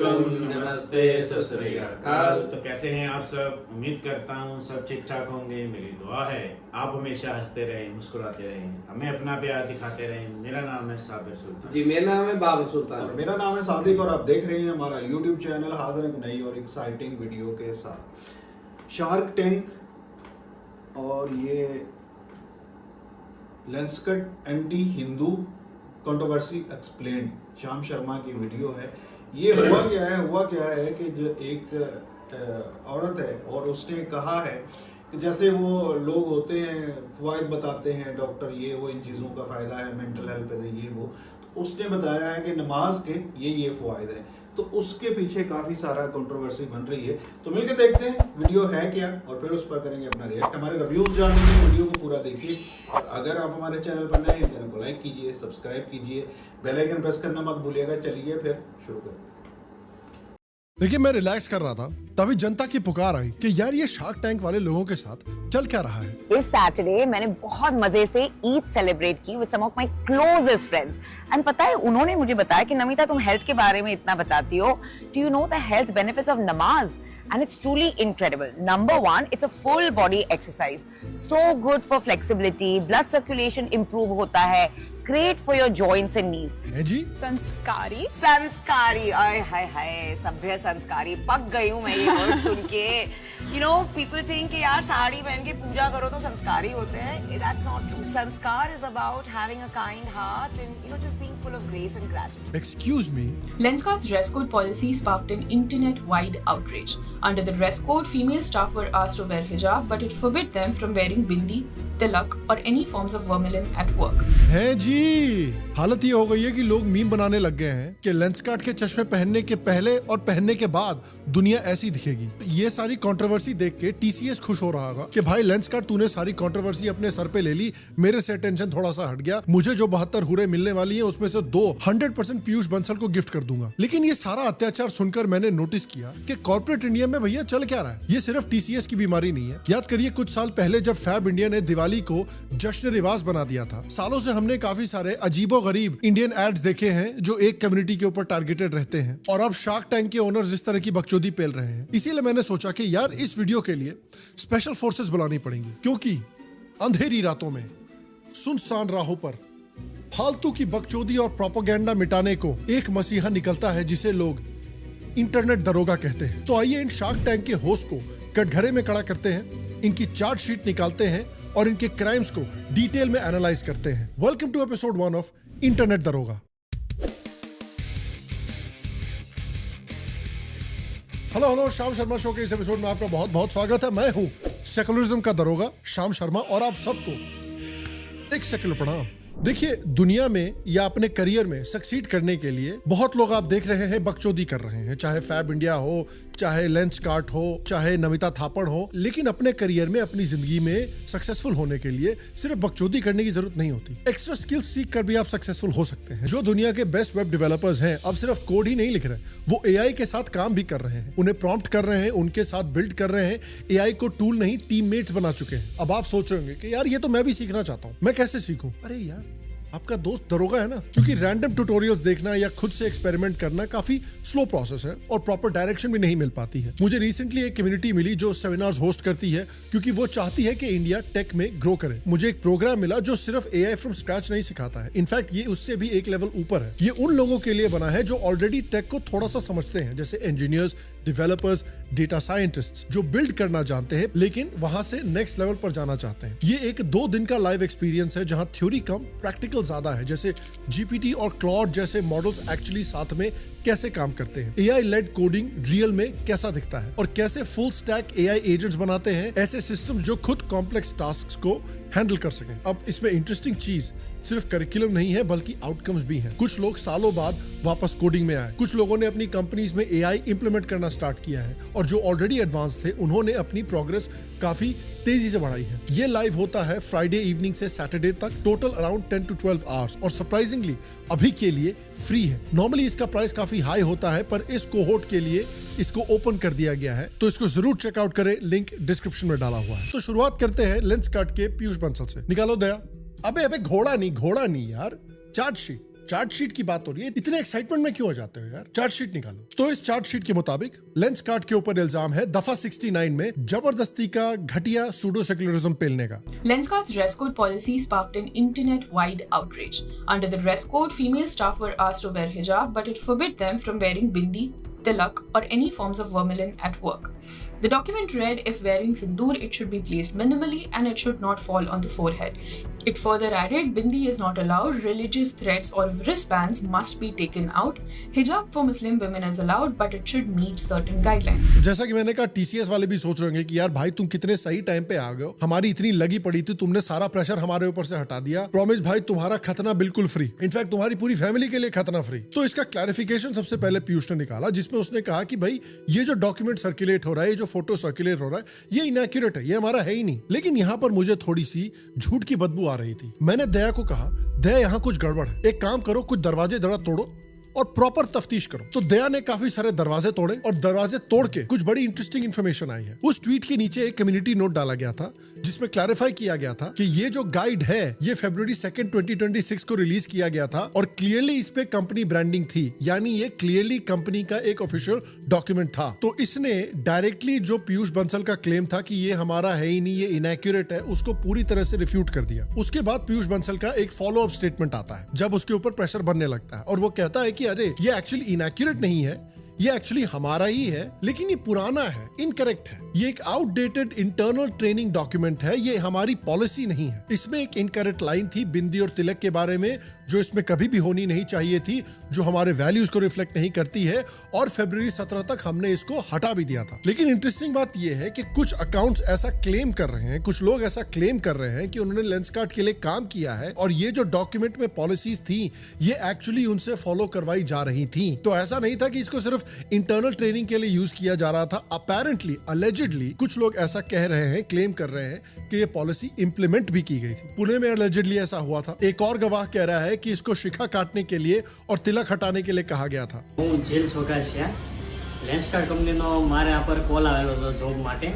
वालेकुम, नमस्ते, सत श्री अकाल। तो कैसे हैं आप सब? उम्मीद करता हूँ सब ठीक ठाक होंगे। मेरी दुआ है आप हमेशा हंसते रहें, मुस्कुराते रहें, हमें अपना प्यार दिखाते रहें। मेरा नाम है साबिर सुल्तान जी, मेरा नाम है बाबर सुल्तान। और मेरा नाम है सादिक और आप देख रहे हैं हमारा YouTube चैनल। हाजिर एक नई और एक्साइटिंग वीडियो के साथ। शार्क टैंक और ये Lenskart anti Hindu controversy explain Shyam Sharma की वीडियो है। ये हुआ क्या है कि जो एक औरत है और उसने कहा है कि जैसे वो लोग होते हैं फ़वाइद बताते हैं, डॉक्टर ये वो इन चीज़ों का फ़ायदा है, मेंटल हेल्थ पे ये वो, तो उसने बताया है कि नमाज के ये फ़वाइद है। तो उसके पीछे काफ़ी सारा कंट्रोवर्सी बन रही है। तो मिलकर देखते हैं वीडियो है क्या और फिर उस पर करेंगे अपना रिएक्ट। हमारे रिव्यूज़ जानेंगे, वीडियो को पूरा देखिए। और अगर आप हमारे चैनल पर नए हैं, चैनल को लाइक कीजिए, सब्सक्राइब कीजिए, बेल आइकन प्रेस करना मत भूलिएगा। चलिए फिर शुरू करते हैं। देखिए, मैं रिलैक्स कर रहा था, तभी जनता की पुकार आई कि यार ये शार्क टैंक वाले लोगों के साथ चल क्या रहा है। इस सैटरडे मैंने बहुत मजे से ईद सेलिब्रेट की with some of my closest friends and पता है उन्होंने मुझे बताया कि नमिता तुम हेल्थ के बारे में इतना बताती हो, do you know the health benefits of नमाज? And it's truly incredible. Number one, it's a full body exercise. So good for flexibility, blood circulation improve होता है, great for your joints and knees. है जी? संस्कारी, आय हाय हाय, सभ्य संस्कारी, पक गई हूँ मैं ये वर्ड सुन के। You know, people think कि यार साड़ी पहन के पूजा करो तो संस्कारी होते हैं. That's not true. संस्कार is about having a kind heart and just being full of grace and gratitude. Excuse me. Lenskart's dress code policy sparked an internet-wide outrage. Under the dress code, female staff were asked to wear hijab, but it forbid them from wearing bindi, tilak, or any forms of vermilion at work. है जी, हालत ये हो गई है कि लोग meme बनाने लग गए हैं कि लेंसकार्ट के चश्मे पहनने के पहले और पहनने के बाद दुनिया ऐसी दिखेगी। ये सारी कंट्रोवर्सी देख के TCS खुश हो रहा होगा कि भाई लेंसकार्ट तूने सारी कंट्रोवर्सी अपने सर पे ले ली, मेरे से टेंशन थोड़ा सा हट गया, मुझे जो 72 हुरे मिलने वाली हैं उसमें से 100% पीयूष बंसल को गिफ्ट कर दूंगा। लेकिन ये सारा अत्याचार सुनकर मैंने नोटिस किया कि कॉर्पोरेट इंडिया में भैया चल क्या रहा है। ये सिर्फ TCS की बीमारी नहीं है। याद करिए कुछ साल पहले जब फैब इंडिया ने दिवाली को जश्न रिवाज बना दिया था, सालों से हमने काफी सारे अजीबो गरीब इंडियन एड्स देखे हैं जो एक कम्युनिटी के ऊपर टारगेटेड रहते हैं, और अब शार्क टैंक के ओनर्स इस तरह की बकचोदी पेल रहे हैं। इसीलिए मैंने सोचा कि यार इस वीडियो के लिए स्पेशल फोर्सेस बुलानी पड़ेंगी, क्योंकि अंधेरी रातों में सुनसान राहों पर फालतू की बकचोदी और प्रोपेगेंडा मिटाने को एक मसीहा निकलता है जिसे लोग इंटरनेट दरोगा कहते हैं। तो आइए इन शार्क टैंक के होस्ट को कटघरे में खड़ा करते हैं, इनकी चार्ट शीट निकालते हैं और इनके क्राइम्स को डिटेल में एनालाइज करते हैं। Welcome to episode 1 of internet Daroga. Hello, Shyam Sharma show के इस एपिसोड में आपका बहुत बहुत स्वागत है। मैं हूं सेकुलरिज्म का दरोगा श्याम शर्मा और आप सबको एक सेकुलर प्रणाम। देखिए, दुनिया में या अपने करियर में सक्सीड करने के लिए बहुत लोग आप देख रहे हैं बकचोदी कर रहे हैं, चाहे फैब इंडिया हो, चाहे लेंसकार्ट हो, चाहे नमिता थापड़ हो। लेकिन अपने करियर में, अपनी जिंदगी में सक्सेसफुल होने के लिए सिर्फ बकचोदी करने की जरूरत नहीं होती। एक्स्ट्रा स्किल्स सीख कर भी आप सक्सेसफुल हो सकते हैं। जो दुनिया के बेस्ट वेब डेवलपर्स हैं अब सिर्फ कोड ही नहीं लिख रहे, वो AI के साथ काम भी कर रहे हैं, उन्हें प्रॉम्प्ट कर रहे हैं, उनके साथ बिल्ड कर रहे हैं। AI को टूल नहीं टीममेट्स बना चुके हैं। अब आप सोच रहे होंगे कि यार ये तो मैं भी सीखना चाहता हूँ, मैं कैसे सीखूं? अरे यार, आपका दोस्त दरोगा है ना। क्योंकि रैंडम ट्यूटोरियल्स देखना या खुद से एक्सपेरिमेंट करना काफी स्लो प्रोसेस है और प्रॉपर डायरेक्शन भी नहीं मिल पाती है। मुझे रिसेंटली एक कम्युनिटी मिली जो सेमिनार्स होस्ट करती है क्योंकि वो चाहती है कि इंडिया टेक में ग्रो करे। मुझे एक प्रोग्राम मिला जो सिर्फ AI फ्रॉम स्क्रैच नहीं सिखाता है, इनफैक्ट ये उससे भी एक लेवल ऊपर है। ये उन लोगों के लिए बना है जो ऑलरेडी टेक को थोड़ा सा समझते हैं, जैसे इंजीनियर्स, डेवलपर्स, डेटा साइंटिस्ट्स, जो बिल्ड करना जानते हैं लेकिन वहां से नेक्स्ट लेवल पर जाना चाहते हैं। ये एक 2 दिन का लाइव एक्सपीरियंस है जहां थ्योरी कम प्रैक्टिकल ज्यादा है, जैसे GPT और क्लॉड जैसे मॉडल्स एक्चुअली साथ में कैसे काम करते हैं, AI लेड कोडिंग रियल में कैसा दिखता है, और कैसे फुल स्टैक AI एजेंट्स बनाते हैं ऐसे सिस्टम जो खुद कॉम्प्लेक्स टास्क्स को हैंडल कर सकें। अब इसमें इंटरेस्टिंग चीज सिर्फ करिकुलम नहीं है बल्कि आउटकम्स भी हैं। कुछ लोग सालों बाद वापस कोडिंग में आए, कुछ लोगों ने अपनी कंपनीज में AI इंप्लीमेंट करना स्टार्ट किया है, और जो ऑलरेडी एडवांस थे उन्होंने अपनी प्रोग्रेस काफी तेजी से बढ़ाई है। ये लाइव होता है फ्राइडे इवनिंग से सैटरडे तक, टोटल अराउंड 10 to 12 आवर्स, और सरप्राइजिंगली अभी के लिए फ्री है। नॉर्मली इसका प्राइस काफी हाई होता है, पर इस कोहोर्ट के लिए इसको ओपन कर दिया गया है, तो इसको जरूर चेकआउट करें, लिंक डिस्क्रिप्शन में डाला हुआ है। तो शुरुआत करते हैं लेंसकार्ट के पीयूष बंसल से। निकालो दया। अबे घोड़ा नहीं यार, चार्ट शीट। चार्जशीट की बात हो रही है, इतने एक्साइटमेंट में क्यों हो जाते हो यार? चार्जशीट निकालो। तो इस चार्जशीट के मुताबिक लेंसकार्ट के ऊपर इल्जाम है दफा 69 में जबरदस्ती का घटिया सूडो सेक्युलरिज्म पेलने का। Lenskart dress code policy sparked an internet-wide outrage. Under the dress code, female staff were asked to wear hijab, but it forbid them from wearing bindi, tilak, or any forms of vermilion at work. The document read, if wearing sindoor, it should be placed minimally and it should not fall on the forehead. It further added, bindi is not allowed, religious threads or wristbands must be taken out, hijab for Muslim women is allowed, but it should meet certain guidelines. जैसा कि मैंने कहा, TCS वाले भी सोच रहे होंगे कि यार भाई तुम कितने सही टाइम पे आ गए हो, हमारी इतनी लगी पड़ी थी, तुमने सारा प्रेशर हमारे ऊपर से हटा दिया, प्रॉमिस भाई तुम्हारा खतना बिल्कुल फ्री, इनफैक्ट तुम्हारी पूरी फैमिली के लिए खतना फ्री। तो इसका क्लैरिफिकेशन सबसे पहले पीयूष ने निकाला, जिसमें उसने कहा कि भाई ये जो डॉक्यूमेंट सर्कुलेट हो रहा है, ये जो फोटो सर्कुलेट हो रहा है, ये इनएक्यूरेट है, ये हमारा है ही नहीं। लेकिन यहाँ पर मुझे थोड़ी सी झूठ की बदबू आ रही थी। मैंने दया को कहा, दया यहाँ कुछ गड़बड़ है, एक काम करो, कुछ दरवाजे जरा तोड़ो और प्रॉपर तफ्तीश करो। तो दया ने काफी सारे दरवाजे तोड़े और दरवाजे तोड़ के कुछ बड़ी इंटरेस्टिंग इंफॉर्मेशन आई है। उस ट्वीट के नीचे एक कम्युनिटी नोट डाला गया था जिसमें क्लैरिफाई किया गया था कि ये जो गाइड है ये फरवरी 2, 2026 को रिलीज किया गया था और क्लियरली इस पे कंपनी ब्रांडिंग थी, यानी ये क्लियरली कंपनी का एक ऑफिशियल डॉक्यूमेंट था। तो इसने डायरेक्टली जो पीयूष बंसल का क्लेम था कि ये हमारा है ही नहीं, ये इनएक्यूरेट है, उसको पूरी तरह से रिफ्यूट कर दिया। उसके बाद पीयूष बंसल का एक फॉलो अप स्टेटमेंट आता है जब उसके ऊपर प्रेशर बनने लगता है और वो कहता है कि अरे ये एक्चुअली इनएक्यूरेट नहीं है, ये एक्चुअली हमारा ही है, लेकिन ये पुराना है, इनकरेक्ट है, ये एक आउटडेटेड इंटरनल ट्रेनिंग डॉक्यूमेंट है, ये हमारी पॉलिसी नहीं है। इसमें एक इनकरेक्ट लाइन थी बिंदी और तिलक के बारे में जो इसमें कभी भी होनी नहीं चाहिए थी, जो हमारे वैल्यूज को रिफ्लेक्ट नहीं करती है, और फरवरी 17 तक हमने इसको हटा भी दिया था। लेकिन इंटरेस्टिंग बात यह है कि कुछ अकाउंट्स ऐसा क्लेम कर रहे हैं, कुछ लोग ऐसा क्लेम कर रहे हैं कि उन्होंने लेंसकार्ट के लिए काम किया है और ये जो डॉक्यूमेंट में पॉलिसीज थी ये एक्चुअली उनसे फॉलो करवाई जा रही थी। तो ऐसा नहीं था कि इसको सिर्फ इंटरनल ट्रेनिंग के लिए यूज किया जा रहा था। अपेरेंटली अलेजिडली कुछ लोग ऐसा कह रहे हैं, क्लेम कर रहे हैं कि ये पॉलिसी इंप्लीमेंट भी की गई थी। पुणे में अलेजिडली ऐसा हुआ था। एक और गवाह कह रहा है कि इसको शिखा काटने के लिए और तिलक हटाने के लिए कहा गया था। હું જેલ સોગાસિયા લેન્સકાર્ટ કંપનીનો મારા પર કોલ આવેલો હતો જોબ માટે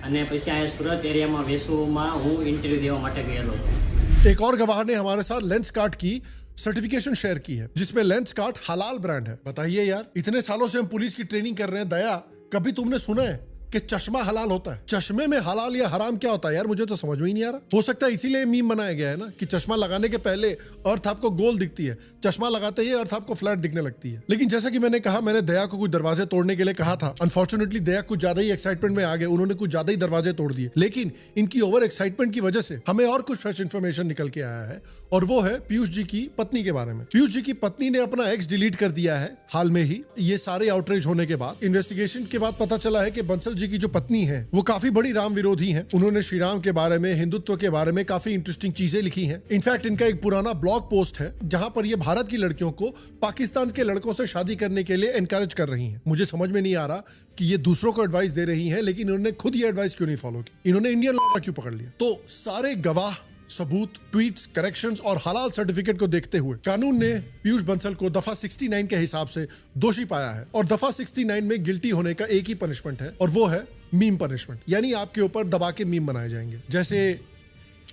અને પછી આ સુરત એરિયામાં વેસુમાં હું ઇન્ટરવ્યુ દેવા માટે ગયેલો હતો। एक और गवाह ने हमारे साथ लेंसकार्ट की सर्टिफिकेशन शेयर की है जिसमें लेंसकार्ट हलाल ब्रांड है। बताइए यार, इतने सालों से हम पुलिस की ट्रेनिंग कर रहे हैं, दया कभी तुमने सुना है कि चश्मा हलाल होता है? चश्मे में हलाल या हराम क्या होता है यार, मुझे तो समझ में ही नहीं आ रहा। हो सकता है इसीलिए मीम बनाया गया है ना कि चश्मा लगाने के पहले अर्थ आपको गोल दिखती है, चश्मा लगाते ही अर्थ आपको फ्लैट दिखने लगती है। लेकिन जैसा कि मैंने कहा, मैंने दया को कुछ दरवाजे तोड़ने के लिए कहा था। अनफॉर्चुनेटली दया कुछ ज्यादा ही एक्साइटमेंट में आ गए, उन्होंने कुछ ज्यादा ही दरवाजे तोड़ दिए। लेकिन इनकी ओवर एक्साइटमेंट की वजह से हमें और कुछ फ्रेश इंफॉर्मेशन निकल के आया है और वो है पीयूष जी की पत्नी के बारे में। पीयूष जी की पत्नी ने अपना एक्स डिलीट कर दिया है हाल में ही, ये सारे आउटरीच होने के बाद। इन्वेस्टिगेशन के बाद पता चला है कि बंसल जी की जो पत्नी है वो काफी बड़ी राम विरोधी हैं। उन्होंने श्री राम के बारे में, हिंदुत्व के बारे में काफी इंटरेस्टिंग चीजें लिखी हैं। इनफैक्ट इनका एक पुराना ब्लॉग पोस्ट है जहां पर ये भारत की लड़कियों को पाकिस्तान के लड़कों से शादी करने के लिए एनकरेज कर रही हैं। मुझे समझ में नहीं आ रहा कि ये दूसरों को एडवाइस दे रही हैं, लेकिन इन्होंने खुद ये एडवाइस क्यों नहीं फॉलो की? इन्होंने इंडियन लॉ क्यों पकड़ लिया? तो सारे गवाह, सबूत, ट्वीट्स, करेक्शंस और हलाल सर्टिफिकेट को देखते हुए कानून ने पीयूष बंसल को दफा 69 के हिसाब से दोषी पाया है और दफा 69 में गिल्टी होने का एक ही पनिशमेंट है और वो है मीम पनिशमेंट, यानी आपके ऊपर दबा के मीम बनाए जाएंगे। जैसे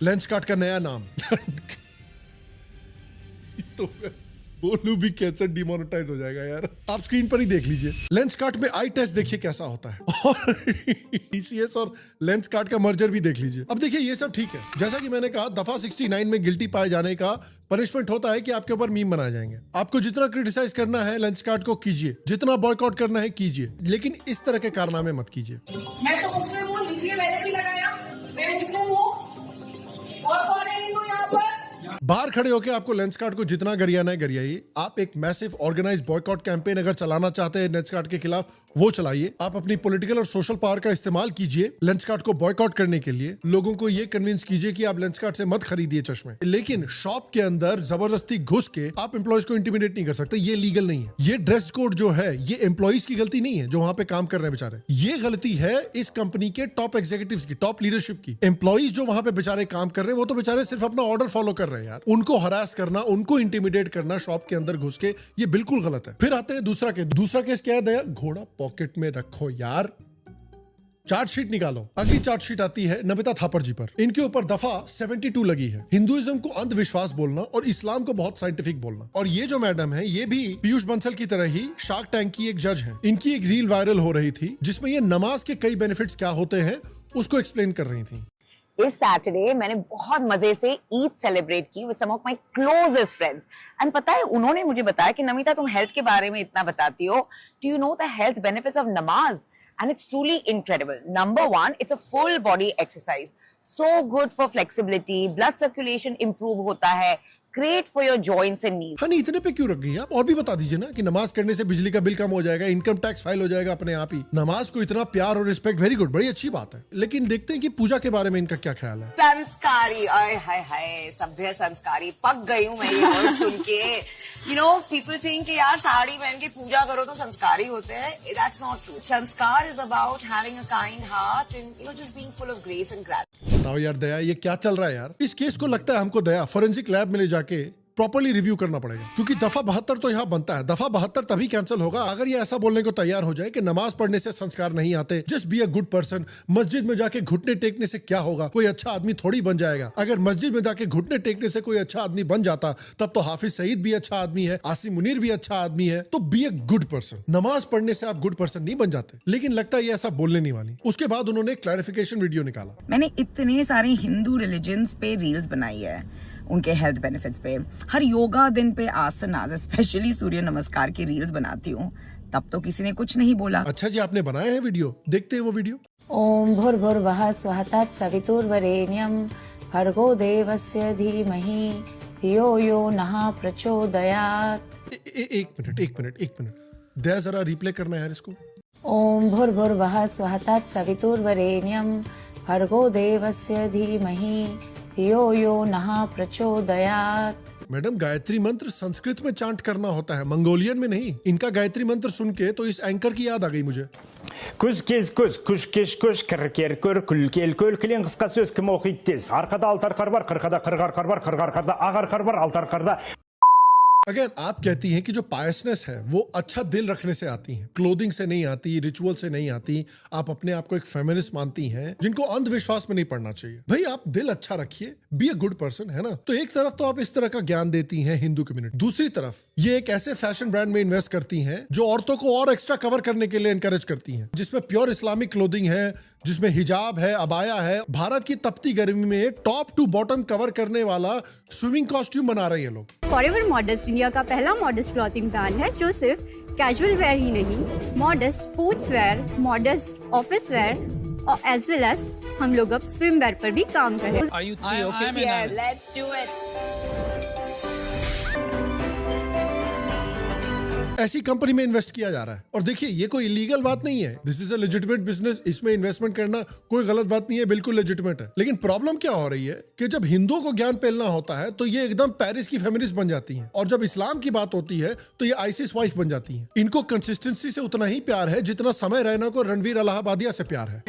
लेंसकार्ट का नया नाम तो बोलू भी कैसे डिमोनेटाइज हो जाएगा यार। आप स्क्रीन पर ही देख लीजिए। लेंसकार्ट में आई टेस्ट देखिए कैसा होता है और TCS और लेंसकार्ट का मर्जर भी देख लीजिए। अब देखिए ये सब ठीक है, जैसा कि मैंने कहा दफा 69 में गिल्टी पाए जाने का पनिशमेंट होता है कि आपके ऊपर मीम बनाए जाएंगे। आपको जितना क्रिटिसाइज करना है लेंसकार्ट को कीजिए, जितना बॉयकॉट करना है कीजिए, लेकिन इस तरह के कारनामे मत कीजिए। मैं तो मुस्लिम हूँ, लीजिए, मैंने भी लगाया, मैं मुस्लिम हूँ और कौन है हिंदू यहाँ पर? बाहर खड़े होकर आपको लेंसकार्ट को जितना गरियाना है गरियाइए। आप एक मैसिव ऑर्गेनाइज बॉयकॉट कैंपेन अगर चलाना चाहते हैं लेंसकार्ट के खिलाफ, वो चलाइए। आप अपनी पॉलिटिकल और सोशल पावर का इस्तेमाल कीजिए लेंसकार्ट को बॉयकॉट करने के लिए। लोगों को ये कन्विंस कीजिए कि आप लेंसकार्ट से मत खरीदिए चश्मे, लेकिन शॉप के अंदर जबरदस्ती घुस के आप एम्प्लॉइज को इंटिमिडेट नहीं कर सकते, ये लीगल नहीं है। ये ड्रेस कोड जो है ये एम्प्लॉइज की गलती नहीं है जो वहां पे काम कर रहे हैं बेचारे, ये गलती है इस कंपनी के टॉप एग्जीक्यूटिव्स की, टॉप लीडरशिप की। एम्प्लॉइज जो वहां पे बेचारे काम कर रहे हैं वो तो बेचारे सिर्फ अपना ऑर्डर फॉलो कर रहे हैं यार। उनको हरास करना, उनको इंटिमिडेट करना शॉप के अंदर घुस के, ये बिल्कुल गलत है। फिर आते हैं दूसरा केस। दूसरा केस क्या है दया? घोड़ा पॉकेट में रखो यार, चार्जशीट निकालो। अगली चार्जशीट आती है नमिता थापर जी पर। इनके ऊपर दफा 72 लगी है। हिंदुइज्म को अंधविश्वास बोलना और इस्लाम को बहुत साइंटिफिक बोलना। और ये जो मैडम है ये भी पीयूष बंसल की तरह ही शार्क टैंक की एक जज है। इनकी एक रील वायरल हो रही थी जिसमें ये नमाज के कई बेनिफिट्स क्या होते हैं उसको एक्सप्लेन कर रही थी। इस सैटरडे मैंने बहुत मजे से ईद सेलिब्रेट की with some of my closest friends and पता है उन्होंने मुझे बताया कि नमिता तुम हेल्थ के बारे में इतना बताती हो, do you know the health benefits of नमाज and it's truly incredible. Number 1, it's a full body exercise, so good for flexibility, blood circulation improve होता है, great for your joints and knees. हाँ, इतने पे क्यों रख गई आप? और भी बता दीजिए ना कि नमाज करने से बिजली का बिल कम हो जाएगा, इनकम टैक्स फाइल हो जाएगा अपने आप ही। नमाज को इतना प्यार और रिस्पेक्ट, वेरी गुड, बड़ी अच्छी बात है। लेकिन देखते हैं कि पूजा के बारे में इनका क्या ख्याल है। संस्कारी, आय हाय हाय, सभ्य संस्कारी, पक गई हूँ मैं ये वर्ड सुन के। You know, people think कि यार साड़ी पहन के पूजा करो तो संस्कारी होते हैं। That's not true. संस्कार is about having a kind heart and just being full of grace and gratitude. बताओ यार दया, ये क्या चल रहा है यार? इस केस को लगता है हमको दया फोरेंसिक लैब में ले जाके प्रॉपर्ली रिव्यू करना पड़ेगा, क्योंकि दफा 72 तो यहाँ बनता है। दफा 72 तभी कैंसिल होगा अगर ये ऐसा बोलने को तैयार हो जाए कि नमाज पढ़ने से संस्कार नहीं आते, just be a good person. मस्जिद में जाके घुटने टेकने से क्या होगा? कोई अच्छा आदमी थोड़ी बन जाएगा। अगर मस्जिद में जाके घुटने टेकने से कोई अच्छा आदमी बन जाता तब तो हाफिज सईद भी अच्छा आदमी है, आसिम मुनीर भी अच्छा आदमी है। तो बी अ गुड पर्सन। नमाज पढ़ने से आप गुड पर्सन नहीं बन जाते, लेकिन लगता है ये ऐसा बोलने नहीं वाली। उसके बाद उन्होंने क्लैरिफिकेशन वीडियो निकाला। मैंने इतने सारे हिंदू रिलीजन्स पे रील्स बनाई है, उनके हेल्थ बेनिफिट्स पे। हर योगा दिन पे आसन आज स्पेशली सूर्य नमस्कार की रील्स बनाती हूँ, तब तो किसी ने कुछ नहीं बोला। अच्छा जी, आपने बनाया है वीडियो, देखते हैं वो वीडियो। ओम भूर्भुवः स्वः तत्सवितुर्वरेण्यं भर्गो देवस्य धीमहि धियो यो नः प्रचोदयात्। एक मिनट, दया जरा रिप्ले करना है यार इसको। ओम भूर्भुवः स्वः तत्सवितुर्वरेण्यं भर्गो देवस्य धीमहि धियो यो नः प्रचोदयात्। मैडम, गायत्री मंत्र संस्कृत में चांट करना होता है, मंगोलियन में नहीं। इनका गायत्री मंत्र सुन के तो इस एंकर की याद आ गई मुझे। Күз кез күз, күш кеш күш, кір көр, күл кел көл, кілең қысқа сөз кім оқиды тез. Арқада алты арқар бар, қырқада қырық арқар бар, қырық арқарда ақ арқар бар, алты арқарда। अगर आप कहती हैं कि जो पायसनेस है वो अच्छा दिल रखने से आती है, क्लोथिंग से नहीं आती, रिचुअल से नहीं आती, आप अपने आप को एक फेमिनिस्ट मानती हैं जिनको अंधविश्वास में नहीं पड़ना चाहिए। भाई आप दिल अच्छा रखिए, बी अ गुड पर्सन, है ना? तो एक तरफ तो आप इस तरह का ज्ञान देती हैं हिंदू कम्युनिटी, दूसरी तरफ ये एक ऐसे फैशन ब्रांड में इन्वेस्ट करती हैं जो औरतों को और एक्स्ट्रा कवर करने के लिए एनकरेज करती हैं, जिसमें प्योर इस्लामिक क्लोथिंग है, जिसमें हिजाब है, अबाया है। भारत की तपती गर्मी में टॉप टू बॉटम कवर करने वाला स्विमिंग कॉस्ट्यूम बना रहे हैं लोग। फॉरएवर मॉडस्ट इंडिया का पहला मॉडस्ट क्लॉथिंग ब्रांड है जो सिर्फ कैजुअल वेयर ही नहीं, modest sports wear, modest office where और एज वेल एज हम लोग अब स्विम वेयर पर भी काम कर रहे हैं। Let's do it. ऐसी कंपनी में इन्वेस्ट किया जा रहा है। और देखिए, ये कोई इलीगल बात नहीं है, this is a legitimate business. इसमें इन्वेस्टमेंट करना कोई गलत बात नहीं है, बिल्कुल लेजिटिमेट है। लेकिन प्रॉब्लम क्या हो रही है कि जब हिंदुओं को ज्ञान फैलना होता है तो ये एकदम पेरिस की फेमिनिस्ट बन जाती हैं, और जब इस्लाम की बात होती है तो ये आईसिस वाइफ बन जाती हैं। इनको कंसिस्टेंसी से उतना ही प्यार है जितना समय रैना को रणवीर इलाहाबादिया से प्यार है।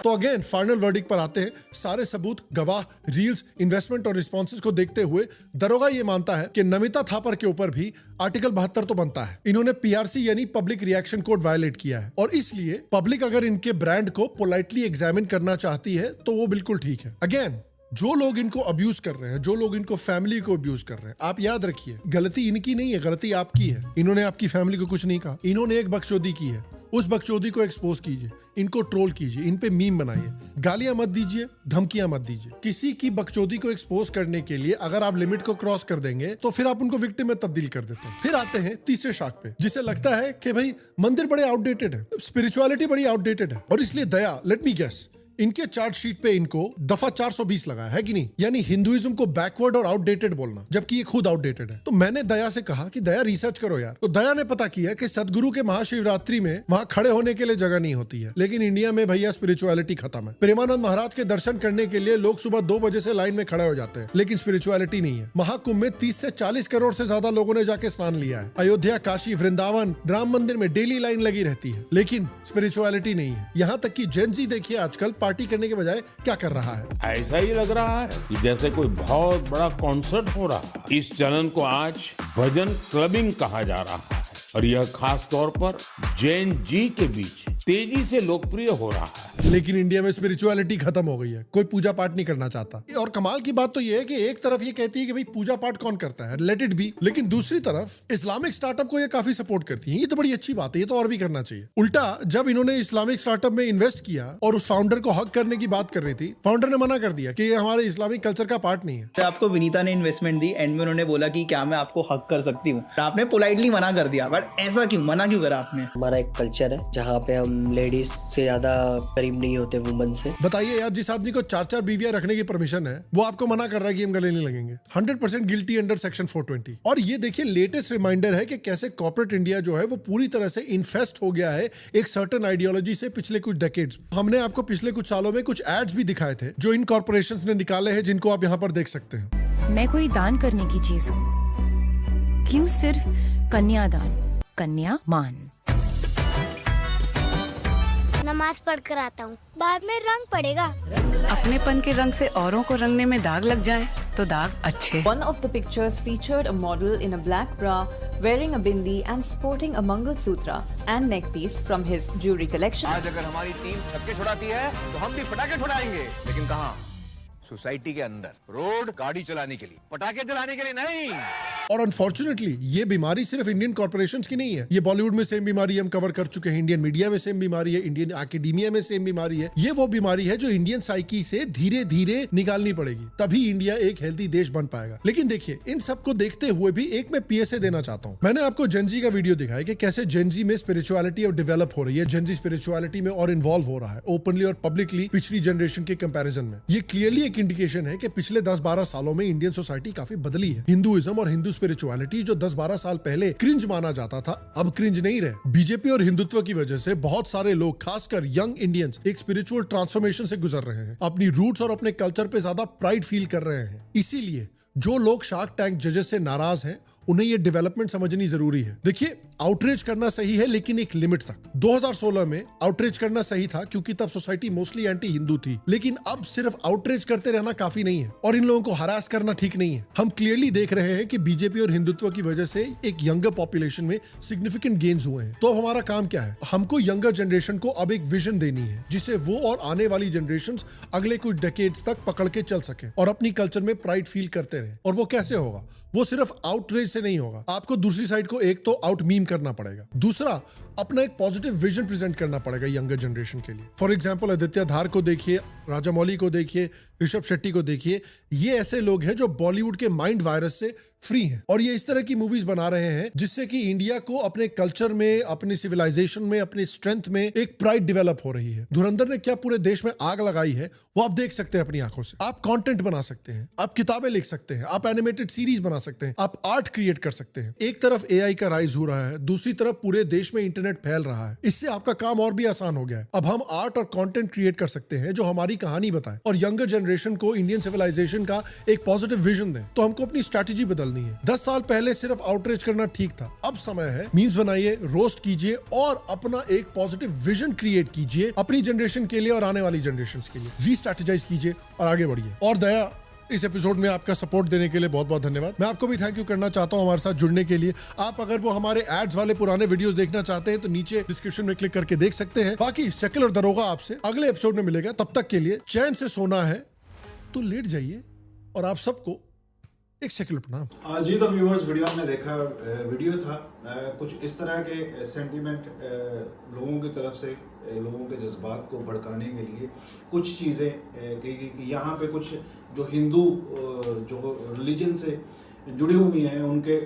तो अगेन फाइनल वर्डिक्ट पर आते हैं। सारे सबूत, गवाह, रील्स, इन्वेस्टमेंट और रिस्पॉन्सेज को देखते हुए दरोगा ये मानता है कि नमिता थापर के ऊपर भी आर्टिकल 72 तो बनता है। इन्होंने पीआरसी यानी पब्लिक रिएक्शन कोड वायलेट किया है, और इसलिए पब्लिक अगर इनके ब्रांड को पोलाइटली एग्जामिन करना चाहती है तो वो बिल्कुल ठीक है। अगेन, जो लोग इनको अब्यूज कर रहे हैं, जो लोग इनको फैमिली को अब्यूज कर रहे हैं, आप याद रखिए, गलती इनकी नहीं है, गलती आपकी है। इन्होंने आपकी फैमिली को कुछ नहीं कहा, इन्होंने एक बकचोदी की है। उस बकचोदी को एक्सपोज कीजिए, इनको ट्रोल कीजिए, इन पे मीम बनाइए, गालियां मत दीजिए, धमकियां मत दीजिए। किसी की बकचोदी को एक्सपोज करने के लिए अगर आप लिमिट को क्रॉस कर देंगे तो फिर आप उनको विक्टिम में तब्दील कर देते हैं। फिर आते हैं तीसरे शाख पे, जिसे लगता है कि भाई मंदिर बड़े आउटडेटेड है, स्पिरिचुअलिटी बड़ी आउटडेटेड है, और इसलिए दया, लेट मी गेस, इनके चार्ट शीट पे इनको दफा 420 लगा है कि नहीं, यानी हिंदुइज्म को बैकवर्ड और आउटडेटेड बोलना, जबकि ये खुद आउटडेटेड है। तो मैंने दया से कहा कि दया रिसर्च करो यार। तो दया ने पता किया कि सदगुरु के महाशिवरात्रि में वहां खड़े होने के लिए जगह नहीं होती है, लेकिन इंडिया में भैया स्पिरिचुअलिटी खत्म है। प्रेमानंद महाराज के दर्शन करने के लिए लोग सुबह 2 बजे से लाइन में खड़े हो जाते हैं, लेकिन स्पिरिचुअलिटी नहीं है। महाकुंभ में 30 से 40 करोड़ से ज्यादा लोगों ने जाके स्नान लिया है। अयोध्या, काशी, वृंदावन, राम मंदिर में डेली लाइन लगी रहती है, लेकिन स्पिरिचुअलिटी नहीं है। यहाँ तक कि जेन जी देखिए आजकल पार्टी करने के बजाय क्या कर रहा है। ऐसा ही लग रहा है कि जैसे कोई बहुत बड़ा कॉन्सर्ट हो रहा है। इस चलन को आज भजन क्लबिंग कहा जा रहा है। और यह खास तौर पर जैन जी के बीच तेजी से लोकप्रिय हो रहा है। लेकिन इंडिया में स्पिरिचुअलिटी खत्म हो गई है, कोई पूजा पाठ नहीं करना चाहता। और कमाल की बात तो ये है कि एक तरफ ये कहती है कि भाई पूजा पाठ कौन करता है, लेट इट बी, लेकिन दूसरी तरफ इस्लामिक स्टार्टअप को ये काफी सपोर्ट करती है। ये तो बड़ी अच्छी बात है, ये तो और भी करना चाहिए। उल्टा जब इन्होंने इस्लामिक स्टार्टअप में इन्वेस्ट किया और उस फाउंडर को हक करने की बात कर रही थी, फाउंडर ने मना कर दिया कि ये हमारे इस्लामिक कल्चर का पार्ट नहीं है। आपको विनीता ने इन्वेस्टमेंट दी, एंड में उन्होंने बोला कि क्या मैं आपको हक कर सकती हूँ, आपने पोलाइटली मना कर दिया। बट ऐसा क्यों, मना क्यों करा आपने? हमारा एक कल्चर है जहाँ पे हम लेडीज से ज्यादा करीब नहीं होते वुमन से। बताइए यार, जिस आदमी को 4-4 बीवियां रखने की परमिशन है, वो आपको मना कर रहा है कि हम गले नहीं लगेंगे। 100% गिल्टी अंडर सेक्शन 420। और ये देखिए लेटेस्ट रिमाइंडर है कि कैसे कॉर्पोरेट इंडिया जो है वो पूरी तरह से इन्फेस्ट हो गया है एक सर्टेन आइडियोलॉजी से पिछले कुछ डेकेड्स। हमने आपको पिछले कुछ सालों में कुछ एड्स भी दिखाए थे जो इन कॉर्पोरेशंस ने निकाले हैं, जिनको आप यहाँ पर देख सकते हैं। मैं कोई दान करने की चीज हूँ, क्यों सिर्फ कन्यादान, कन्या मान। नमाज पढ़ कर आता हूँ, बाद में रंग पड़ेगा। अपनेपन के रंग से औरों को रंगने में दाग लग जाए तो दाग अच्छे। One of the pictures featured a model in a black bra, wearing a bindi and sporting a Mangal Sutra and neck piece from his jewelry collection. आज अगर हमारी टीम छक्के छुड़ाती है तो हम भी पटाखे छुड़ाएंगे, लेकिन कहाँ? सोसाइटी के अंदर, रोड गाड़ी चलाने के लिए, पटाखे जलाने के लिए नहीं। और अनफॉर्चुनेटली ये बीमारी सिर्फ इंडियन कॉर्पोरेशंस की नहीं है। ये बॉलीवुड में सेम बीमारी हम कवर कर चुके हैं, इंडियन मीडिया में सेम बीमारी है, इंडियन एकेडमिया में सेम बीमारी है। ये वो बीमारी है जो इंडियन साइकी से धीरे धीरे निकालनी पड़ेगी, तभी इंडिया एक हेल्थी देश बन पाएगा। लेकिन देखिए, इन सबको देखते हुए भी एक मैं पीएसए देना चाहता हूँ। मैंने आपको जेनजी का वीडियो दिखाया कि कैसे जेनजी में स्पिरिचुअलिटी और डेवलप हो रही है, जेनजी स्पिरिचुअलिटी में और इन्वॉल्व हो रहा है ओपनली और पब्लिकली पिछली जनरेशन के कंपैरिजन में। ये क्लियरली एक इंडिकेशन है कि पिछले 10-12 सालों में इंडियन सोसाइटी काफी बदली है। हिंदुइज्म और हिंदू स्पिरिचुअलिटी जो 10-12 साल पहले क्रिंज माना जाता था, अब क्रिंज नहीं रहे। बीजेपी और हिंदुत्व की वजह से बहुत सारे लोग, खासकर यंग इंडियंस, एक स्पिरिचुअल ट्रांसफॉर्मेशन से गुजर रहे हैं, अपनी रूट्स और अपने कल्चर पे ज्यादा प्राइड फील कर रहे हैं। इसीलिए जो लोग शार्क टैंक जजेस से नाराज हैं, उन्हें ये डेवलपमेंट समझनी जरूरी है। देखिए, आउटरीच करना सही है, लेकिन एक लिमिट तक। 2016 में आउटरीच करना सही था क्योंकि तब सोसाइटी मोस्टली एंटी हिंदू थी, लेकिन अब सिर्फ आउटरीच करते रहना काफी नहीं है और इन लोगों को हरास करना ठीक नहीं है। हम क्लियरली देख रहे हैं कि बीजेपी और हिंदुत्व की वजह से एक यंगर पॉपुलेशन में सिग्निफिकेंट गेन्स हुए हैं। तो अब हमारा काम क्या है? हमको यंगर जनरेशन को अब एक विजन देनी है जिसे वो और आने वाली जनरेशंस अगले कुछ डेकेड्स तक पकड़ के चल सके और अपनी कल्चर में प्राइड फील करते रहे। और वो कैसे होगा? वो सिर्फ आउटरीच से नहीं होगा। आपको दूसरी साइड को एक तो आउट मीम करना पड़ेगा, दूसरा अपना एक पॉजिटिव विजन प्रेजेंट करना पड़ेगा यंगर जनरेशन के लिए। फॉर एग्जांपल, आदित्य धार को देखिए, राजामौली को देखिए, ऋषभ शेट्टी को देखिए। ये ऐसे लोग हैं जो बॉलीवुड के माइंड वायरस से फ्री हैं और ये इस तरह की मूवीज बना रहे हैं जिससे कि इंडिया को अपने कल्चर में, अपनी सिविलाइजेशन में, अपनी स्ट्रेंथ में एक प्राइड डेवलप हो रही है। धुरंधर ने क्या पूरे देश में आग लगाई है, वो आप देख सकते हैं अपनी आंखों से। आप कंटेंट बना सकते हैं, आप किताबें लिख सकते हैं, आप एनिमेटेड सीरीज बना सकते हैं, आप आर्ट क्रिएट कर सकते हैं। एक तरफ एआई का राइज हो रहा है, दूसरी तरफ पूरे देश में इंटरनेट फैल रहा है। इससे आपका काम और भी आसान हो गया है। अब हम आर्ट और कंटेंट क्रिएट कर सकते हैं जो हमारी कहानी बताए और यंगर जनरेशन को इंडियन सिविलाइजेशन का एक पॉजिटिव विजन दें। तो हमको अपनी स्ट्रैटेजी बदलनी है। 10 साल पहले सिर्फ आउटरीच करना ठीक था, अब समय है मीम्स बनाइए, रोस्ट कीजिए और अपना एक पॉजिटिव विजन क्रिएट कीजिए अपनी जनरेशन के लिए और आने वाली जनरेशन के लिए। री-स्ट्रैटेजाइज कीजिए और आगे बढ़िए। और दया, इस एपिसोड में आपका सपोर्ट देने के लिए बहुत बहुत धन्यवाद। मैं आपको भी थैंक यू करना चाहता हूं हमारे साथ जुड़ने के लिए। आप अगर वो हमारे एड्स वाले पुराने वीडियोस देखना चाहते हैं तो नीचे डिस्क्रिप्शन में क्लिक करके देख सकते हैं। बाकी सेक्युलर दरोगा आपसे अगले एपिसोड में मिलेगा। तब तक के लिए चैन से सोना है तो लेट जाइए और आप सबको एक सेक्युलर प्रणाम। जी तो व्यूअर्स, वीडियो में देखा वीडियो था कुछ इस तरह के सेंटीमेंट लोगों की तरफ से, लोगों के जज्बात को भड़काने के लिए कुछ चीज़ें कि यहाँ पे कुछ जो हिंदू जो रिलीजन से जुड़ी हुई हैं, उनके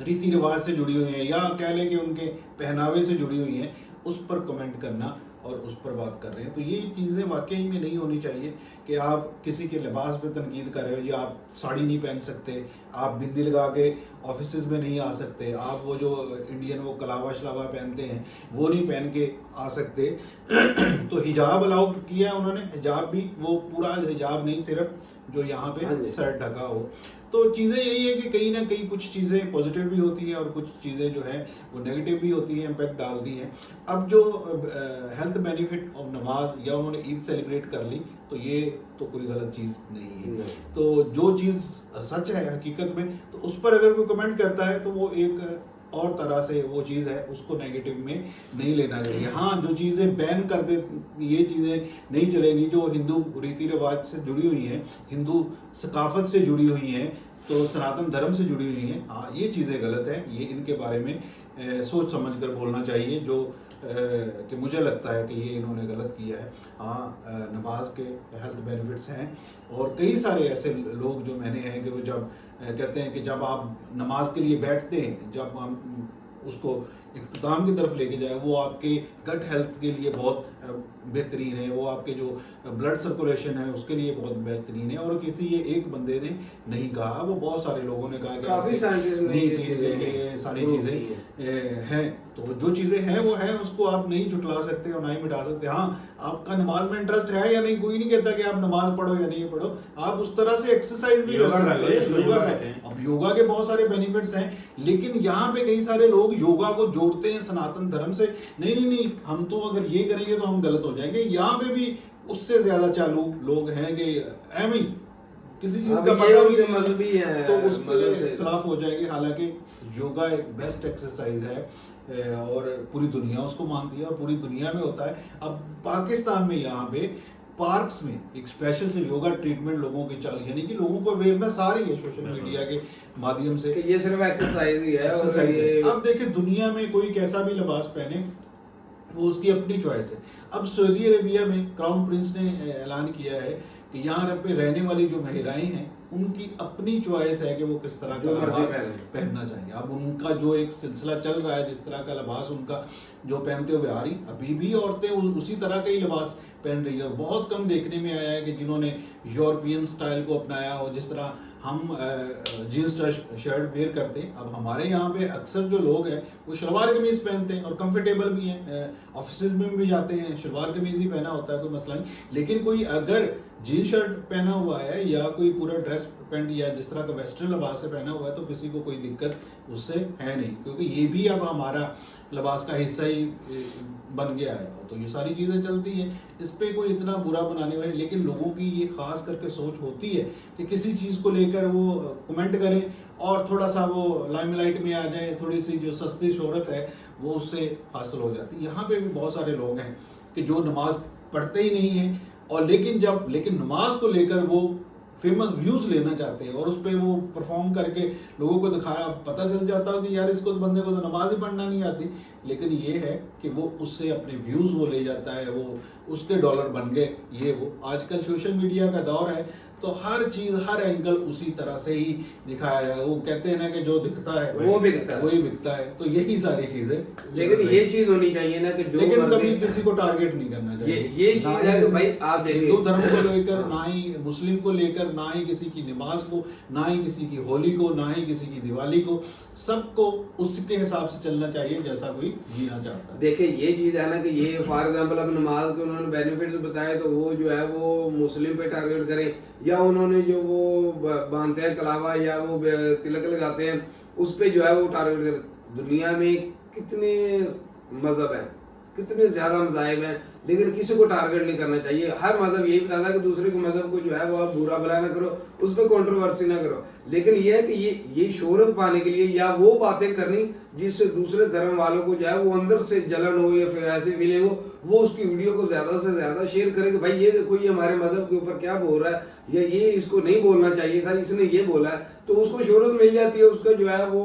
रीति रिवाज से जुड़ी हुई हैं या कह लें कि उनके पहनावे से जुड़ी हुई हैं, उस पर कमेंट करना और उस पर बात कर रहे हैं। तो ये चीज़ें वाकई में नहीं होनी चाहिए कि आप किसी के लिबास पे तनकीद कर रहे हो, या आप साड़ी नहीं पहन सकते, आप बिंदी लगा के ऑफिस में नहीं आ सकते, आप वो जो इंडियन वो कलावा शलावा पहनते हैं वो नहीं पहन के आ सकते। तो हिजाब अलाउ किया है उन्होंने, हिजाब भी वो पूरा हिजाब नहीं, सिर्फ जो यहाँ पे सर ढका हो। तो चीज़ें यही है कि कहीं ना कहीं कुछ चीज़ें पॉजिटिव भी होती हैं और कुछ चीज़ें जो है वो नेगेटिव भी होती हैं, इम्पैक्ट डालती हैं। अब जो हेल्थ बेनिफिट ऑफ नमाज या उन्होंने ईद सेलिब्रेट कर ली, तो ये तो कोई गलत चीज़ नहीं है। तो जो चीज़ सच है हकीकत में, तो उस पर अगर कोई कमेंट करता है तो वो एक और तरह से वो चीज़ है उसको नेगेटिव में नहीं लेना चाहिए। हाँ, जो चीज़ें बैन कर दे, ये चीज़ें नहीं चलेगी जो हिंदू रीति रिवाज से जुड़ी हुई हैं, हिंदू सकाफत से जुड़ी हुई हैं, तो सनातन धर्म से जुड़ी हुई हैं, हाँ ये चीज़ें गलत है। ये इनके बारे में सोच समझ कर बोलना चाहिए, जो कि मुझे लगता है कि ये इन्होंने गलत किया है। हाँ, नमाज के हेल्थ बेनिफिट्स हैं और कई सारे ऐसे लोग जो मैंने हैं कि वो जब कहते हैं कि जब आप नमाज के लिए बैठते हैं, जब हम उसको इख्तिताम की तरफ लेके जाए, वो आपके गट हेल्थ के लिए बहुत बेहतरीन है, वो आपके जो ब्लड सर्कुलेशन है उसके लिए बहुत बेहतरीन है। और किसी ये एक बंदे ने नहीं कहा, वो बहुत सारे लोगों ने कहा कि काफी साइंटिस्ट ने ये सारी चीज़ें हैं। तो जो चीज़ें हैं वो हैं, उसको आप नहीं जुटला सकते और ना ही मिटा सकते। हाँ, आपका नमाज में इंटरेस्ट है या नहीं, कोई नहीं कहता कि आप नमाज पढ़ो या नहीं पढ़ो, आप उस तरह से एक्सरसाइज भी कर सकते हैं, योगा करते हैं। अब योगा के बहुत सारे बेनिफिट्स हैं, लेकिन यहाँ पे कई सारे लोग योगा को जोड़ते हैं सनातन धर्म से। नहीं, हम तो अगर ये करेंगे तो हम गलत हो जाएंगे। यहाँ पे भी उससे ज्यादा चालू लोग हैं कि एम किसी चीज का पता भी मजहबी है तो उसके खिलाफ हो जाएंगे। हालांकि योगा एक बेस्ट एक्सरसाइज है और पूरी दुनिया उसको मानती है और पूरी दुनिया में होता है। अब पाकिस्तान में यहाँ पे पार्क्स में एक स्पेशल से योगा ट्रीटमेंट लोगों की चाल, यानी कि लोगों को अवेयरनेस आ रही है सोशल मीडिया के माध्यम से, ये सिर्फ एक्सरसाइज ही है। अब देखिए दुनिया में कोई कैसा भी लिबास पहने वो उसकी अपनी चॉइस है। अब सऊदी अरेबिया में क्राउन प्रिंस ने ऐलान किया है कि यहाँ पे रहने वाली जो महिलाएं हैं उनकी अपनी चॉइस है कि वो किस तरह का लिबास पहनना चाहिए। अब उनका जो एक सिलसिला चल रहा है, जिस तरह का लिबास उनका जो पहनते हुए आ रही, अभी भी औरतें उसी तरह का ही लिबास पहन रही है। बहुत कम देखने में आया है कि जिन्होंने यूरोपियन स्टाइल को अपनाया हो, जिस तरह हम जीन्स शर्ट वेयर करते हैं। अब हमारे यहाँ पे अक्सर जो लोग हैं वो शलवार कमीज पहनते हैं और कंफर्टेबल भी हैं, ऑफिस में भी जाते हैं शलवार कमीज ही पहना होता है, कोई मसला नहीं। लेकिन कोई अगर जीन्स शर्ट पहना हुआ है या कोई पूरा ड्रेस पैंट या जिस तरह का वेस्टर्न लिबास से पहना हुआ है तो किसी को कोई दिक्कत उससे है नहीं, क्योंकि ये भी अब हमारा लिबास का हिस्सा ही बन गया है। तो ये सारी चीज़ें चलती हैं, इस पे कोई इतना बुरा बनाने वाले, लेकिन लोगों की ये खास करके सोच होती है कि किसी चीज़ को लेकर वो कमेंट करें और थोड़ा सा वो लाइमलाइट में आ जाए, थोड़ी सी जो सस्ती शोहरत है वो उससे हासिल हो जाती है। यहाँ पे भी बहुत सारे लोग हैं कि जो नमाज पढ़ते ही नहीं हैं और लेकिन नमाज को लेकर वो फेमस व्यूज लेना चाहते हैं और उस पर वो परफॉर्म करके लोगों को दिखाया, पता चल जाता है कि यार इसको बंदे को तो नमाज ही पढ़ना नहीं आती। लेकिन ये है कि वो उससे अपने व्यूज वो ले जाता है, वो उसके डॉलर बन गए। ये वो आजकल सोशल मीडिया का दौर है तो हर चीज हर एंगल उसी तरह से ही दिखाया जाए। वो कहते हैं ना कि जो दिखता है वो बिकता है, वही बिकता है। तो यही सारी चीजें, लेकिन ये चीज होनी चाहिए ना कि जो लेकिन कभी किसी को टारगेट नहीं करना चाहिए। ये चीज है कि भाई आप देखिए हिंदू धर्म को लेकर, ना ही मुस्लिम को लेकर, ना ही किसी की नमाज को, ना ही किसी की होली को, ना ही किसी की दिवाली को, सबको उसके हिसाब से चलना चाहिए जैसा कोई जीना चाहता है। देखिए ये चीज है ना कि ये फॉर एग्जांपल अब नमाज के उन्होंने बेनिफिट्स बताए तो वो जो है वो मुस्लिम पे टारगेट करें, या उन्होंने जो वो बांधते हैं कलावा या वो तिलक लगाते हैं उस पे जो है वो टारगेट करें। दुनिया में कितने मजहब हैं, कितने ज्यादा मज़ाहिब हैं, लेकिन किसी को टारगेट नहीं करना चाहिए। हर मजहब यही बताता है कि दूसरे के मजहब को जो है वो आप बुरा भला ना करो, उस पर कंट्रोवर्सी ना करो। लेकिन ये है कि ये शोहरत पाने के लिए या वो बातें करनी जिससे दूसरे धर्म वालों को जो है वो अंदर से जलन हो या फिर ऐसी फीलिंग हो, वो उसकी वीडियो को ज्यादा से ज्यादा शेयर करे कि भाई ये देखो ये हमारे मजहब के ऊपर क्या बोल रहा है, या ये इसको नहीं बोलना चाहिए था, इसने ये बोला है, तो उसको शोहरत मिल जाती है, उसका जो है वो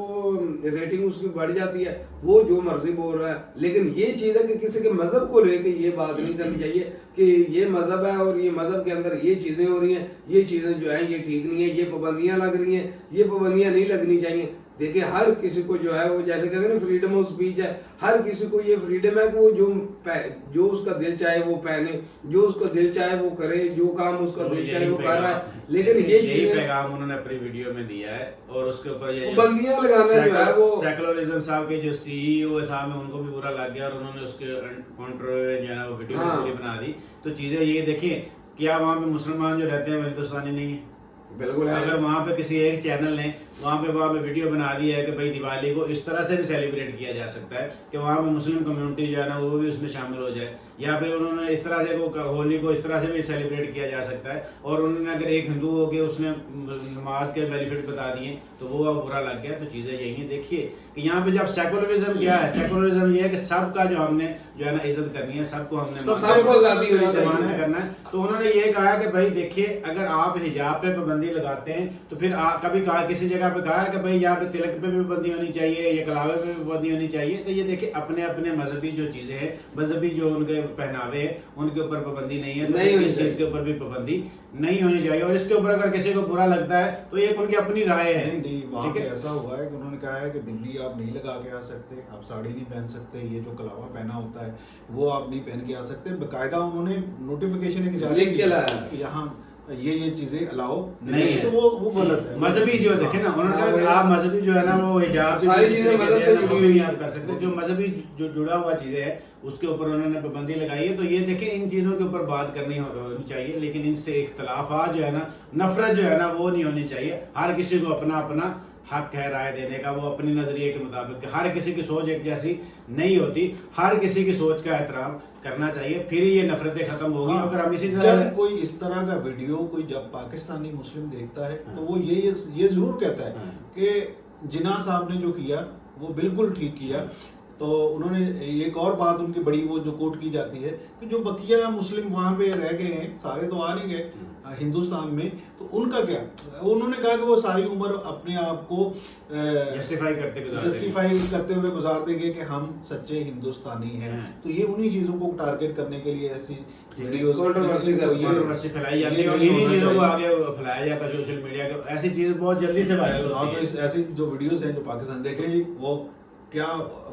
रेटिंग उसकी बढ़ जाती है, वो जो मर्जी बोल रहा है। लेकिन ये चीज है कि किसी के मजहब को लेकर ये बात नहीं करनी चाहिए कि ये मजहब है और ये मजहब के अंदर ये चीजें हो रही हैं, ये चीजें जो है ये ठीक नहीं है, ये पाबंदियां लग रही हैं, ये पाबंदियां नहीं लगनी चाहिए। देखिए हर किसी को जो है वो जैसे कहते हैं ना फ्रीडम ऑफ स्पीच है, हर किसी को ये फ्रीडम है कि वो जो उसका दिल चाहे वो पहने, जो उसका दिल चाहे वो करे, जो काम उसका दिल चाहे वो कर रहा है। लेकिन ये चीजें पैगाम उन्होंने अपनी वीडियो में दिया है और उसके ऊपर ये पाबंदियां लगाना जो है वो सेकुलरिज्म साहब के जो सीईओ साहब है उनको भी बुरा लग गया और उन्होंने उसके काउंटर जो है वो वीडियो बना दी। तो चीजें ये देखिए क्या वहाँ पे मुसलमान जो रहते हैं वो हिंदुस्तानी नहीं है? बिल्कुल है। अगर वहाँ पे किसी एक चैनल ने वहाँ पे वीडियो बना दी है कि भाई दिवाली को इस तरह से भी सेलिब्रेट किया जा सकता है कि वहाँ पे मुस्लिम कम्युनिटी जो है ना वो भी उसमें शामिल हो जाए, या फिर उन्होंने इस तरह से होली को इस तरह से भी सेलिब्रेट किया जा सकता है। और उन्होंने अगर एक हिंदू हो के उसने नमाज के बेनिफिट बता दिए तो वो अब बुरा लग गया। तो चीज़ें यही हैं। देखिए कि यहाँ पे जब सेकुलरिज्म क्या है, सेकुलरिज्म ये है कि सबका जो हमने जो है ना इज्जत करनी है, सबको हमने मान्य करना है। तो उन्होंने ये कहा कि भाई देखिए अगर आप हिजाब पे पाबंदी लगाते हैं तो फिर कभी कहा किसी जगह पे कहा कि भाई यहाँ पे तिलक पे भी पाबंदी होनी चाहिए या कलावे पे भी पाबंदी होनी चाहिए। तो ये देखिए अपने अपने मजहबी जो चीजें हैं, मजहबी जो उनके पहनावे है उनके ऊपर पाबंदी नहीं है, तो इस चीज के ऊपर भी पाबंदी नहीं होनी चाहिए। और इसके ऊपर अगर किसी को बुरा लगता है तो ये उनकी अपनी राय है। नहीं वहाँ पे ऐसा हुआ है कि उन्होंने कहा है कि बिंदी आप नहीं लगा के आ सकते, आप साड़ी नहीं पहन सकते, ये जो कलावा पहना होता है वो आप नहीं पहन के आ सकते। बाकायदा उन्होंने नोटिफिकेशन एक जारी किया है यहाँ ये चीजें अलाउ नहीं है। तो वो गलत है। मजहबी जो देखे ना उन्होंने कहा कि आप मजहबी जो है ना वो हिजाब सारी चीजें मदद से जुड़ी हुई आप कर सकते, जो मजहबी जो जुड़ा हुआ चीजें है उसके ऊपर उन्होंने पाबंदी लगाई है। तो ये देखें इन चीजों के ऊपर बात करनी होनी चाहिए, लेकिन इनसे इख्तलाफात जो है ना, नफरत जो है ना वो नहीं होनी चाहिए। हर किसी को अपना अपना हक है राय देने का, वो अपनी नजरिए के मुताबिक। हर किसी की सोच एक जैसी नहीं होती, हर किसी की सोच का एहतराम करना चाहिए, फिर ये नफरतें खत्म होगी। अगर हम इसी तरह कोई इस तरह का वीडियो कोई जब पाकिस्तानी मुस्लिम देखता है तो वो ये जरूर कहता है कि जिन्ना साहब ने जो किया वो बिल्कुल ठीक किया। तो उन्होंने एक और बात उनकी बड़ी वो जो कोट की जाती है कि जो बकिया मुस्लिम वहाँ पे रह गए हैं, सारे तो आ नहीं गए हिंदुस्तान में, तो उनका क्या? उन्होंने कहा कि वो सारी उम्र अपने आप को जस्टिफाई करते हुए गुजार देंगे कि हम सच्चे हिंदुस्तानी हैं। तो ये उन्हीं चीजों को टारगेट करने के लिए ऐसी वीडियोस कंट्रोवर्सी फैलाई जाती है और इन्हीं चीजों को आगे फैलाया जाता है सोशल मीडिया के। ऐसी चीज बहुत जल्दी से वायरल होती है। तो ऐसी जो वीडियोस हैं जो पाकिस्तान देखें जी, वो क्या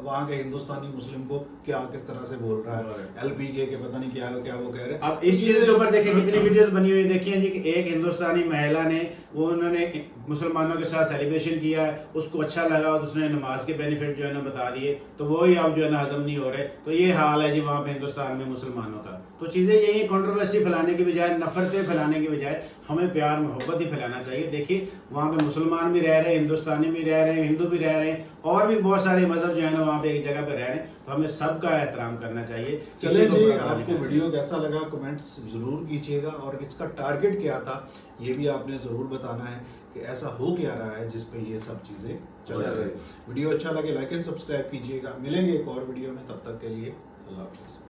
वहाँ के हिंदुस्तानी मुस्लिम को क्या किस तरह से बोल रहा है, LPK के पता नहीं क्या वो कह रहे हैं। अब इस चीज के ऊपर देखिए कितनी वीडियोस बनी हुई देखिए जी कि एक हिंदुस्तानी महिला ने उन्होंने मुसलमानों के साथ सेलिब्रेशन किया है, उसको अच्छा लगा और उसने नमाज के बेनिफिट जो है ना बता दिए, तो वो ही अब जो है ना हजम नहीं हो रहे। तो ये हाल है जी वहाँ पे हिंदुस्तान में मुसलमानों का। तो चीजें यही कंट्रोवर्सी फैलाने की बजाय, नफरतें फैलाने की बजाय हमें प्यार मोहब्बत ही फैलाना चाहिए। देखिए वहाँ पे मुसलमान भी रह रहे हैं, हिंदुस्तानी भी रह रहे हैं, हिंदू भी रह रहे हैं, और भी बहुत सारे मजहब जो है ना वहाँ पे एक जगह पे रह रहे हैं। तो हमें सबका एहतराम करना चाहिए। चलिए जी, आपको वीडियो कैसा लगा कमेंट्स जरूर कीजिएगा, और इसका टारगेट क्या था ये भी आपने जरूर बताना है कि ऐसा हो क्या रहा है जिस पे ये सब चीजें चल रही है। वीडियो अच्छा लगे लाइक एंड सब्सक्राइब कीजिएगा। मिलेंगे एक और वीडियो में, तब तक के लिए अल्लाह हाफ़िज़।